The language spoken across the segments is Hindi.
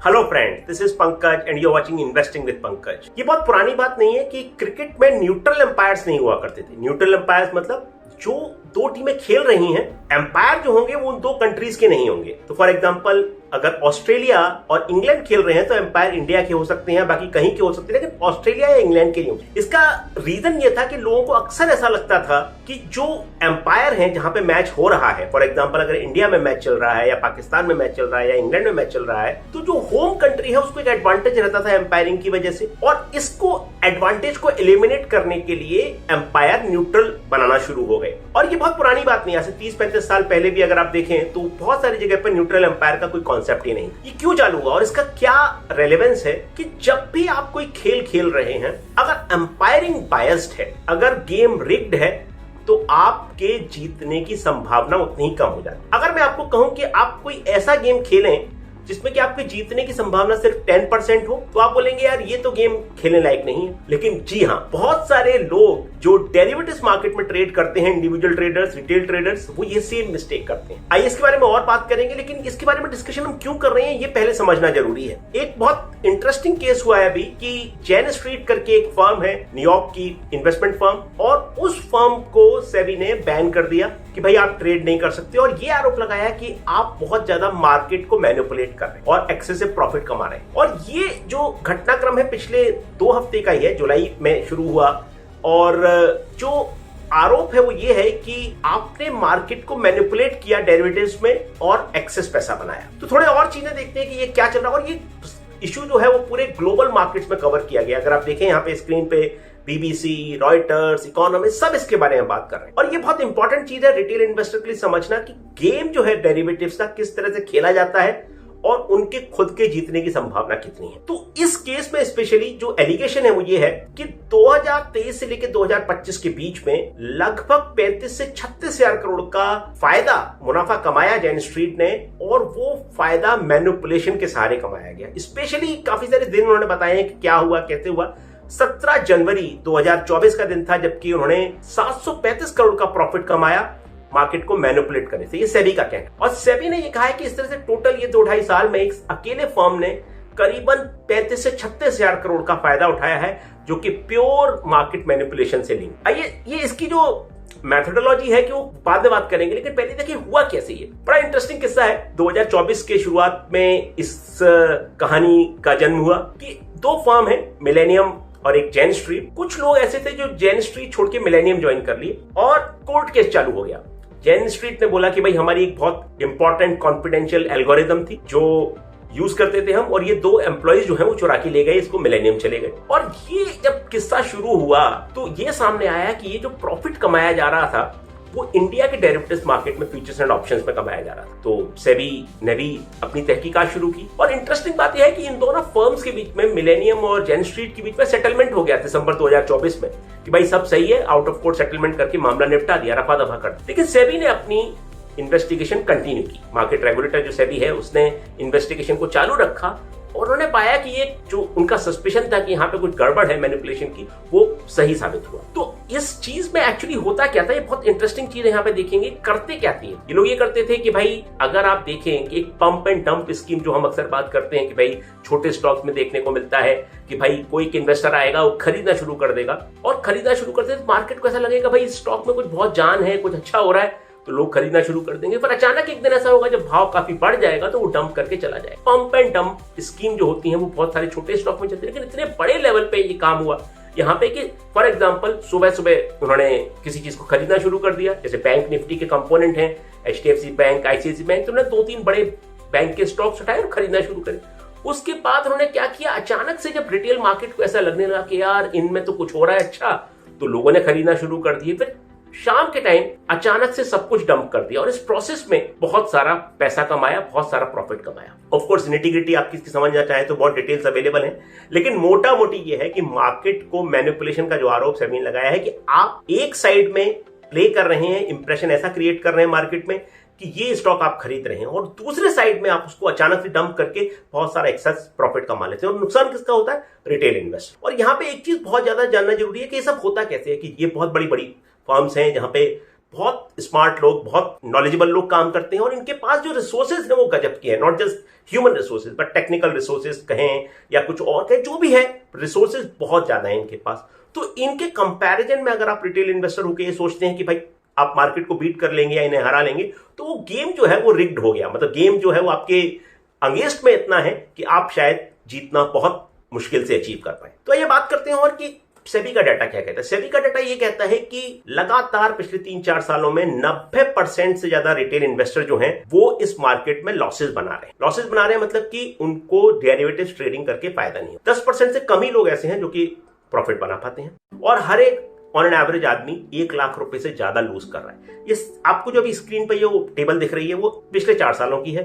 Hello friend, this is Pankaj and you are watching investing with Pankaj. ये बहुत पुरानी बात नहीं है कि क्रिकेट में न्यूट्रल एम्पायर्स नहीं हुआ करते थे। न्यूट्रल एम्पायर्स मतलब जो दो टीमें खेल रही हैं, एम्पायर जो होंगे वो उन दो कंट्रीज के नहीं होंगे। तो फॉर एग्जांपल अगर ऑस्ट्रेलिया और इंग्लैंड खेल रहे हैं तो एम्पायर इंडिया के हो सकते हैं, बाकी कहीं के हो सकते हैं, लेकिन ऑस्ट्रेलिया या इंग्लैंड के नहीं होंगे। इसका रीजन ये था कि लोगों को अक्सर ऐसा लगता था कि जो एम्पायर हैं जहां पे मैच हो रहा है, फॉर एग्जांपल अगर इंडिया में मैच चल रहा है या पाकिस्तान में मैच चल रहा है या इंग्लैंड में मैच चल रहा है, तो जो होम कंट्री है उसको एक एडवांटेज रहता था एम्पायरिंग की वजह से, और इसको एडवांटेज को एलिमिनेट करने के लिए एम्पायर न्यूट्रल बनाना शुरू हो गए। और ये बहुत पुरानी बात नहीं, आज से 30-35 साल पहले भी अगर आप देखें तो बहुत सारी जगह पर न्यूट्रल एम्पायर का कोई कॉन्सेप्ट ही नहीं। ये क्यों चालू हुआ और इसका क्या रेलेवेंस है कि जब भी आप कोई खेल खेल रहे हैं, अगर एम्पायरिंग बायस्ड है, अगर गेम रिग्ड है, तो आपके जीतने की संभावना उतनी ही कम हो जाती है। अगर मैं आपको कहूं कि आप कोई ऐसा गेम खेलें जिसमें कि आपके जीतने की संभावना सिर्फ 10% हो, तो आप बोलेंगे यार ये तो गेम खेलने लायक नहीं है। लेकिन जी हाँ, बहुत सारे लोग जो डेरिवेटिव्स मार्केट में ट्रेड करते हैं, इंडिविजुअल ट्रेडर्स, रिटेल ट्रेडर्स, वो ये सेम मिस्टेक करते हैं। आइए इसके बारे में और बात करेंगे, लेकिन इसके बारे में डिस्कशन हम क्यों कर रहे हैं ये पहले समझना जरूरी है। एक बहुत इंटरेस्टिंग केस हुआ है अभी कि जैन स्ट्रीट करके एक फर्म है, न्यूयॉर्क की इन्वेस्टमेंट फर्म, और उस फर्म को सेबी ने बैन कर दिया कि भाई आप ट्रेड नहीं कर सकते, और ये आरोप लगाया कि आप बहुत ज्यादा मार्केट को मैनिपुलेट कर रहे हैं और एक्सेसिव प्रॉफिट कमा रहे हैं। और ये जो घटनाक्रम है पिछले 2 हफ्ते का ही है, जुलाई में शुरू हुआ, और जो आरोप है वो ये है कि आपने मार्केट को मैनिपुलेट किया डेरिवेटिव्स में और एक्सेस पैसा बनाया। तो थोड़े और चीजें देखते हैं कि ये क्या चल रहा है, और ये इश्यू जो है वो पूरे ग्लोबल मार्केट्स में कवर किया गया। अगर आप देखें यहाँ पे स्क्रीन पे बीबीसी, रॉयटर्स, इकोनॉमिस्ट, सब इसके बारे में बात कर रहे हैं। और ये बहुत इंपॉर्टेंट चीज है रिटेल इन्वेस्टर के लिए समझना कि गेम जो है डेरिवेटिव्स का किस तरह से खेला जाता है और उनके खुद के जीतने की संभावना कितनी है। तो इस केस में स्पेशली जो एलिगेशन है वो ये है कि 2023 से लेकर 2025 के बीच में लगभग 35 से 36 हजार करोड़ का फायदा, मुनाफा कमाया जैन स्ट्रीट ने, और वो फायदा मैनिपुलेशन के सहारे कमाया गया। स्पेशली काफी सारे दिन उन्होंने बताए कि क्या हुआ, कैसे हुआ। 17 जनवरी 2024 का दिन था जबकि उन्होंने 735 करोड़ का प्रॉफिट कमाया मार्केट को मैनिपुलेट करने से। ये सेबी का कहना है, और सेबी ने ये कहा है कि इस तरह से टोटल ये 2-2.5 साल में एक अकेले फर्म ने करीबन 35 से 36 हजार करोड़ का फायदा उठाया है, जो कि प्योर मार्केट मैनिपुलेशन से लिंक। आइए ये इसकी जो मेथोडोलॉजी है कि वो बाद में बात करेंगे, लेकिन पहले देखिए हुआ कैसे। ये बड़ा इंटरेस्टिंग किस्सा है। 2024 के शुरुआत में इस कहानी का जन्म हुआ कि 2 फर्म है, मिलेनियम और एक जैन स्ट्रीट। कुछ लोग ऐसे थे जो जैन स्ट्रीट छोड़ के मिलेनियम ज्वाइन कर लिए, और कोर्ट केस चालू हो गया। जैन स्ट्रीट ने बोला कि भाई हमारी एक बहुत इंपॉर्टेंट कॉन्फिडेंशियल एल्गोरिथम थी जो यूज करते थे हम, और ये 2 एम्प्लॉइज जो है वो चुरा के ले गए, इसको मिलेनियम चले गए। और ये जब किस्सा शुरू हुआ तो ये सामने आया कि ये जो प्रॉफिट कमाया जा रहा था वो इंडिया के डेरिवेटिव्स मार्केट में फ्यूचर्स एंड ऑप्शंस में कमाया जा रहा था। तो सेबी ने भी अपनी तहकीकात शुरू की, और इंटरेस्टिंग बात यह है कि इन दोनों फर्म्स के बीच में, मिलेनियम और जैन स्ट्रीट के बीच में सेटलमेंट हो गया दिसंबर 2024 में कि भाई सब सही है, आउट ऑफ कोर्ट सेटलमेंट करके मामला निपटा दिया, रफा दफा कर। लेकिन सेबी ने अपनी इन्वेस्टिगेशन कंटिन्यू की। मार्केट रेगुलेटर जो सेबी है उसने इन्वेस्टिगेशन को चालू रखा, और उन्होंने पाया कि ये जो उनका सस्पेशन था कि यहाँ पे कुछ गड़बड़ है मैनिपुलेशन की, वो सही साबित हुआ। तो इस चीज में एक्चुअली होता क्या था, ये बहुत इंटरेस्टिंग चीज है। यहाँ पे देखेंगे करते क्या थी ये लोग। ये करते थे कि भाई अगर आप देखें कि एक पंप एंड डंप स्कीम जो हम अक्सर बात करते हैं कि भाई छोटे स्टॉक्स में देखने को मिलता है कि भाई कोई इन्वेस्टर आएगा, वो खरीदना शुरू कर देगा, और खरीदना शुरू करते तो मार्केट को ऐसा लगेगा भाई इस स्टॉक में कुछ बहुत जान है, कुछ अच्छा हो रहा है, तो लोग खरीदना शुरू कर देंगे। पर अचानक एक दिन ऐसा होगा जब भाव काफी बढ़ जाएगा तो वो डंप करके चला जाएगा। पंप एंड डंप स्कीम जो होती है वो बहुत सारे छोटे स्टॉक में चलती है, लेकिन इतने बड़े लेवल पे ये काम हुआ यहाँ पे कि फॉर एग्जांपल सुबह सुबह उन्होंने किसी चीज को खरीदना शुरू कर दिया। जैसे बैंक निफ्टी के कंपोनेंट हैं HDFC बैंक, ICICI बैंक, तो उन्होंने 2-3 बड़े बैंक के स्टॉक्स उठाए और खरीदना शुरू करे। उसके बाद उन्होंने क्या किया, अचानक से जब रिटेल मार्केट को ऐसा लगने लगा कि यार इनमें तो कुछ हो रहा है अच्छा, तो लोगों ने खरीदना शुरू कर दिए। फिर शाम के टाइम अचानक से सब कुछ डंप कर दिया, और इस प्रोसेस में बहुत सारा पैसा कमाया, बहुत सारा प्रॉफिट कमाया। ऑफ कोर्स निटी-ग्रिटी आपकी समझना चाहे तो बहुत डिटेल्स अवेलेबल हैं, लेकिन मोटा मोटी ये है कि मार्केट को मैनिपुलेशन का जो आरोप सेबी ने लगाया है कि आप एक साइड में प्ले कर रहे हैं, इंप्रेशन ऐसा क्रिएट कर रहे हैं मार्केट में कि ये स्टॉक आप खरीद रहे हैं, और दूसरे साइड में आप उसको अचानक से डंप करके बहुत सारा एक्सेस प्रॉफिट कमा लेते हैं, और नुकसान किसका होता है, रिटेल इन्वेस्टर। और यहाँ पे एक चीज बहुत ज्यादा जानना जरूरी है कि ये सब होता कैसे है, कि ये बहुत बड़ी बड़ी फर्म्स हैं जहां पे बहुत स्मार्ट लोग, बहुत नॉलेजेबल लोग काम करते हैं और इनके पास जो रिसोर्सेज है वो गजब के हैं। Not just human resources but technical resources कहें या कुछ और कहें, जो भी है रिसोर्सेज बहुत ज्यादा है इनके पास। तो इनके कंपैरिजन में अगर आप रिटेल इन्वेस्टर होकर ये सोचते हैं कि भाई आप मार्केट को बीट कर लेंगे या इन्हें हरा लेंगे, तो वो गेम जो है वो रिग्ड हो गया। मतलब गेम जो है वो आपके अगेंस्ट में इतना है कि आप शायद जीतना बहुत मुश्किल से अचीव कर पाए। तो ये बात करते हैं और कि सेबी का डाटा क्या कहता है। सेबी का डाटा ये कहता है कि लगातार पिछले 3-4 सालों में 90% से ज्यादा रिटेल इन्वेस्टर जो हैं वो इस मार्केट में लॉसेस बना रहे हैं। लॉसेस बना रहे हैं मतलब कि उनको डेरिवेटिव्स ट्रेडिंग करके फायदा नहीं हो। 10% से कम ही लोग ऐसे हैं जो कि प्रॉफिट बना पाते हैं और हर एक ऑन एन एवरेज आदमी 1 लाख रुपए से ज्यादा लूज कर रहा है। ये आपको जो अभी स्क्रीन पे ये वो टेबल दिख रही है वो पिछले 4 सालों की है,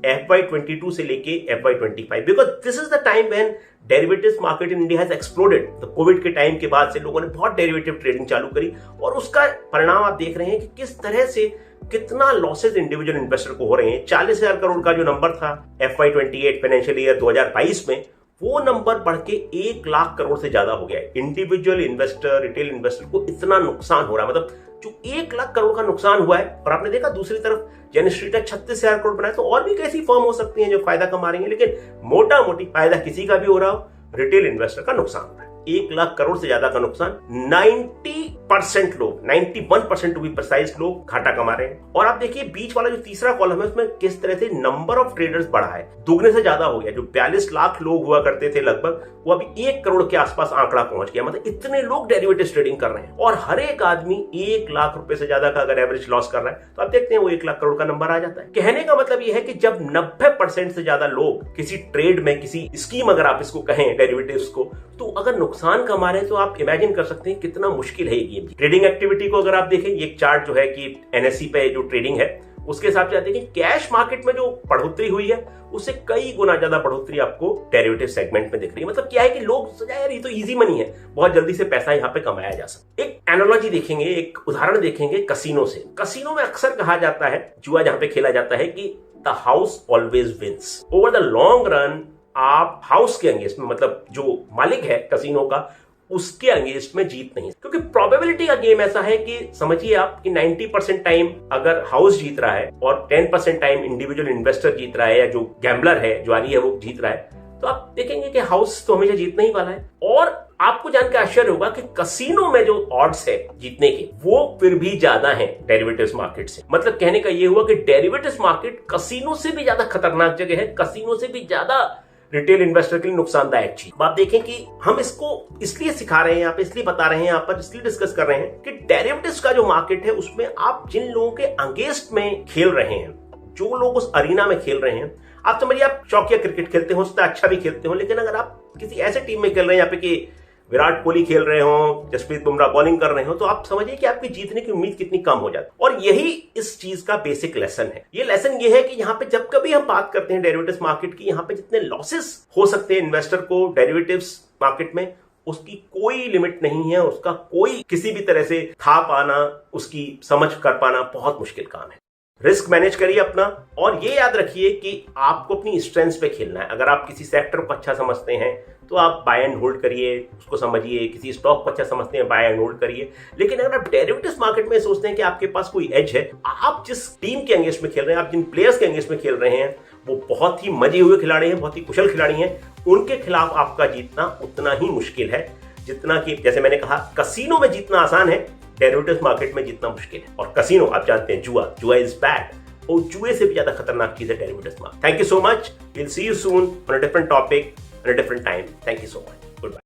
FY22 से लेके FY25, because this is the time when derivatives market in India has exploded. तो कोविड के टाइम के बाद से लोगों ने बहुत डेरिवेटिव ट्रेडिंग चालू करी और उसका परिणाम आप देख रहे हैं कि किस तरह से कितना लॉसेज इंडिविजुअल इन्वेस्टर को हो रहे हैं। 40,000 करोड़ का जो नंबर था FY28 फाइनेंशियल ईयर 2022 में, वो नंबर बढ़ के 1 लाख करोड़ से ज्यादा हो गया है। इंडिविजुअल इन्वेस्टर, रिटेल इन्वेस्टर को इतना नुकसान हो रहा है, मतलब जो 1 लाख करोड़ का नुकसान हुआ है। और आपने देखा दूसरी तरफ जेन स्ट्रीट ने 36,000 करोड़ बनाए, तो और भी कैसी फर्म हो सकती हैं जो फायदा कमा रही हैं, लेकिन मोटा मोटी फायदा किसी का भी हो रहा हो, रिटेल इन्वेस्टर का नुकसान हो रहा है। 1 लाख करोड़ से ज्यादा का नुकसान। 90% लोग, 91% टू बी प्रिसाइज लोग घाटा कमा रहे हैं। और आप देखिए बीच वाला जो तीसरा कॉलम है उसमें किस तरह से नंबर ऑफ ट्रेडर्स बढ़ा है, दुगने से ज्यादा हो गया। जो 42 लाख लोग हुआ करते थे लगभग, वो अभी 1 करोड़ के आसपास आंकड़ा पहुंच गया। मतलब इतने लोग डेरिवेटिव ट्रेडिंग कर रहे हैं और हर एक आदमी 1 लाख रुपए से ज्यादा का अगर एवरेज लॉस कर रहा है तो आप देखते हैं वो 1 लाख करोड़ का नंबर आ जाता है। कहने का मतलब ये है कि जब 90% से ज्यादा लोग किसी ट्रेड में, किसी स्कीम अगर आप इसको कहें डेरिवेटिव्स को, तो अगर नुकसान कमा रहे हैं तो आप इमेजिन कर सकते हैं कितना मुश्किल है ये गेम। ट्रेडिंग एक्टिविटी को अगर आप देखें, ये एक चार्ट जो है कि NSE पे जो ट्रेडिंग है उसके हिसाब से देखें, कैश मार्केट में जो बढ़ोतरी हुई है उससे कई गुना ज्यादा बढ़ोतरी आपको डेरिवेटिव सेगमेंट में दिख रही है। मतलब क्या है कि लोग सोचा यार ये तो इजी मनी है, बहुत जल्दी से पैसा यहाँ पे कमाया जा सकता है। एक एनालॉजी देखेंगे, एक उदाहरण देखेंगे कसिनो से। कसिनो में अक्सर कहा जाता है, जुआ जहां पे खेला जाता है, कि the house always wins. Over the long run आप हाउस के अगेंस्ट में, मतलब जो मालिक है कसिनो का, उसके अगेंस्ट में जीत नहीं, क्योंकि प्रोबेबिलिटी का गेम ऐसा है कि समझिए आप कि 90% टाइम अगर हाउस जीत रहा है और 10% टाइम इंडिविजुअल इन्वेस्टर जीत रहा है या जो गैम्बलर है, ज्वारी है, वो जीत रहा है, तो आप देखेंगे कि हाउस तो हमेशा जीतना ही वाला है। और आपको जानकर आश्चर्य होगा कि कसिनो में जो ऑड्स है जीतने के, वो फिर भी ज्यादा है डेरिवेटिव्स मार्केट से। मतलब कहने का ये हुआ कि डेरिवेटिव्स मार्केट कसिनो से भी ज्यादा खतरनाक जगह है, कसिनो से भी ज्यादा रिटेल इन्वेस्टर के लिए नुकसानदायक चीज। आप देखें कि हम इसको इसलिए सिखा रहे हैं यहाँ पे, इसलिए बता रहे हैं यहाँ पर, इसलिए डिस्कस कर रहे हैं कि डेरिवेटिव्स का जो मार्केट है उसमें आप जिन लोगों के अगेंस्ट में खेल रहे हैं, जो लोग उस अरीना में खेल रहे हैं, आप समझिए आप शौकिया क्रिकेट खेलते हो, उससे अच्छा भी खेलते हो, लेकिन अगर आप किसी ऐसे टीम में खेल रहे हैं यहाँ पे कि विराट कोहली खेल रहे हो, जसप्रीत बुमराह बॉलिंग कर रहे हो, तो आप समझिए कि आपकी जीतने की उम्मीद कितनी कम हो जाती है। और यही इस चीज का बेसिक लेसन है। ये लेसन ये है कि यहाँ पे जब कभी हम बात करते हैं डेरिवेटिव्स मार्केट की, यहाँ पे जितने लॉसेस हो सकते हैं इन्वेस्टर को डेरिवेटिव्स मार्केट में, उसकी कोई लिमिट नहीं है, उसका कोई किसी भी तरह से था पाना, उसकी समझ कर पाना बहुत मुश्किल काम है। रिस्क मैनेज करिए अपना, और ये याद रखिए कि आपको अपनी स्ट्रेंथ्स पे खेलना है। अगर आप किसी सेक्टर को अच्छा समझते हैं तो आप बाय एंड होल्ड करिए, उसको समझिए। किसी स्टॉक को अच्छा समझते हैं, बाय एंड होल्ड करिए। लेकिन अगर आप डेरिवेटिव्स मार्केट में सोचते हैं कि आपके पास कोई एज है, आप जिस टीम के अगेंस्ट में खेल रहे हैं, आप जिन प्लेयर्स के अगेंस्ट में खेल रहे हैं, वो बहुत ही मजे हुए खिलाड़ी हैं, बहुत ही कुशल खिलाड़ी हैं, उनके खिलाफ आपका जीतना उतना ही मुश्किल है जितना कि, जैसे मैंने कहा, कसिनो में जीतना आसान है, डेरिवेटिव्स मार्केट में जीतना मुश्किल है। और कसिनो आप जानते हैं, जुआ इज बैड, और जुए से भी ज्यादा खतरनाक चीज है derivatives market. Thank you so much, will see you soon on a different topic at a different time. Thank you so much.